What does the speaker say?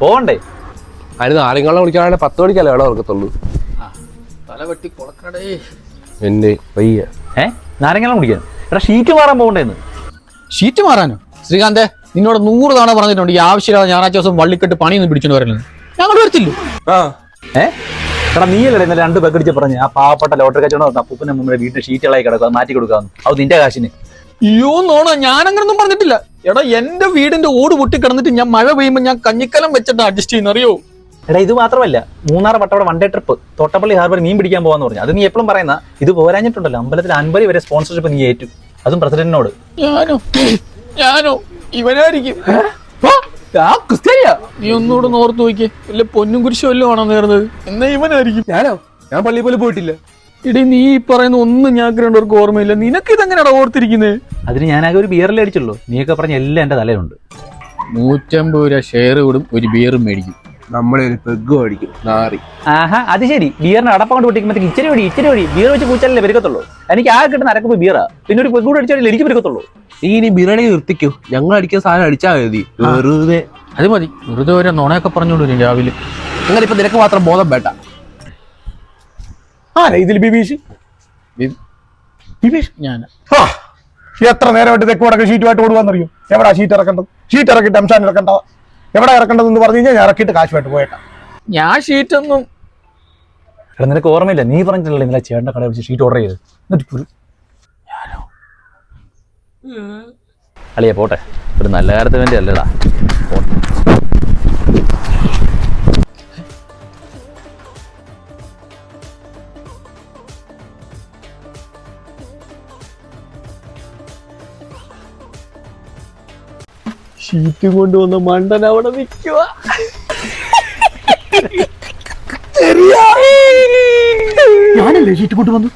പോകണ്ടേ? അതിന് നാരങ്ങളെ വിളിക്കാണെങ്കിൽ 10 മണിക്കല്ലേ അവിടെ ഓർക്കത്തുള്ളൂ. തലവെട്ടി പൊളക്കടേ എന്റെ വയ്യ. നാരങ്ങ കുടിക്കാൻ എടാ ഷീറ്റ് മാറാൻ പോകണ്ടേന്ന്. ഷീറ്റ് മാറാനോ? ശ്രീകാന്തേ, നിന്നോട് 100 തവണ പറഞ്ഞിട്ടുണ്ട് ഈ ആവശ്യമില്ലാതെ ഞായറാഴ്ച ദിവസം വള്ളിക്കെട്ട് പണിയൊന്നും പിടിച്ചോണ്ട് വരരുത്. ഞങ്ങൾ വരത്തില്ലേ? എടാ നീയല്ലേ ഇന്നലെ 2 ബഗ് അടിച്ച് പറഞ്ഞ് ആ പാവപ്പെട്ട ലോട്ടറി കച്ചവടം അപ്പൂപ്പനെ മുമ്പേ വീട്ടിൽ ഷീറ്റുകളായി കിടക്കുക, അത് മാറ്റി കൊടുക്കാന്ന്. അത് നിന്റെ കാശിന്. അയ്യോ നോണ, ഞാനങ്ങനൊന്നും പറഞ്ഞിട്ടില്ല. എടാ എന്റെ വീടിന്റെ ഓട് പൊട്ടി കിടന്നിട്ട് ഞാൻ മഴ പെയ്യുമ്പോൾ ഞാൻ കഞ്ഞിക്കലം വെച്ചിട്ട് അഡ്ജസ്റ്റ് ചെയ്യുന്ന അറിയോ? എടാ ഇത് മാത്രമല്ല, 3 പട്ടവിടെ 1 ഡേ ട്രിപ്പ് തോട്ടപ്പള്ളി ഹാർബർ മീൻ പിടിക്കാൻ പോകാന്ന് പറഞ്ഞു. അത് നീ എപ്പോഴും പറയുന്ന ഇത് പോരാഞ്ഞിട്ടുണ്ടല്ലോ, അമ്പലത്തിൽ 50 വരെ സ്പോൺസർഷിപ്പ് നീ ഏറ്റു, അതും പ്രസിഡന്റിനോട്. ഞാനോ ഇവനായിരിക്കും. നീ ഒന്നുകൂടെ ഓർത്ത് നോക്കിയേ, വല്ല പൊന്നും കുരിശോ വല്ലതും ആണോ നേർന്നത്? എന്നാ ഇവനായിരിക്കും. ഞാൻ പള്ളിയിൽ പോലും പോയിട്ടില്ല. ഇടി നീ പറയുന്ന ഒന്നും ഞങ്ങൾക്ക് രണ്ടുപേർക്ക് ഓർമ്മയില്ല. നിനക്ക് ഇതെങ്ങനെയാണോ ഓർത്തിരിക്കുന്നത്? അതിന് ഞാനാകെ ഒരു ബിയറിൽ അടിച്ചുള്ളൂ. നീയൊക്കെ പറഞ്ഞ എല്ലാം എന്റെ തലയിലുണ്ട്. 150 രൂപ ഷെയർ വിടും, ഒരു ബിയറും മേടിക്കും. നമ്മളെ ഒരു പെഗ് മേടിക്കും നാറി. അത് ശരി. ബിയറിന് അടപ്പങ്ങോട്ട് പൊട്ടിക്കുമ്പോഴത്തേക്ക് ഇച്ചിരി ഒടി ബിയർ വെച്ച് കൂച്ചാലല്ലേ പെരുക്കത്തുള്ളൂ. എനിക്ക് ആകെ കിട്ടുന്ന അരക്കുമ്പോൾ ബിയറാ, പിന്നെ ഒരു പെഗ് കൂടെ അടിച്ചാലേ എനിക്ക് പെരുക്കത്തുള്ളൂ. നീ ഇനി ബിരിയാണി നിർത്തിക്കോ, ഞങ്ങൾ അടിക്കുന്ന സാധനം അടിച്ചാൽ മതി. വെറുതെ അത് മതി. വെറുതെ വരെ നുണയൊക്കെ പറഞ്ഞോണ്ട് വരും രാവിലെ. അങ്ങനെ ഇപ്പൊ നിനക്ക് മാത്രം ബോധം വേണ്ട. ഇതിൽ ബിബീഷ് ഞാൻ എത്ര നേരമായിട്ട് തെക്ക് വടക്ക് ഷീറ്റുമായിട്ട് ഓടുവാന്നറിയോ? എവിടാ ഷീറ്റ് ഇറക്കേണ്ടത്? ഷീറ്റ് ഇറക്കിയിട്ട് അംശാൻ ഇറക്കണ്ട. എവിടെ ഇറക്കേണ്ടതെന്ന് പറഞ്ഞു കഴിഞ്ഞാൽ ഞാൻ ഇറക്കിയിട്ട് കാശുമായിട്ട് പോയേക്കാം. ഞാൻ ഷീറ്റൊന്നും എടാ നിനക്ക് ഓർമ്മയില്ല, നീ പറഞ്ഞിട്ടില്ലേ ഇന്നലെ ചേട്ടൻ്റെ കടയിൽ വെച്ച് ഷീറ്റ് ഓർഡർ ചെയ്ത്? എന്നിട്ട് അളിയാ പോട്ടെ, ഒരു നല്ല കാര്യത്തിന് വേണ്ടി അല്ലടാ. ഷീറ്റ് കൊണ്ടുവന്ന മണ്ടൻ അവിടെ നിൽക്കുക. ഞാനല്ലേ ഷീറ്റ് കൊണ്ടുവന്നു?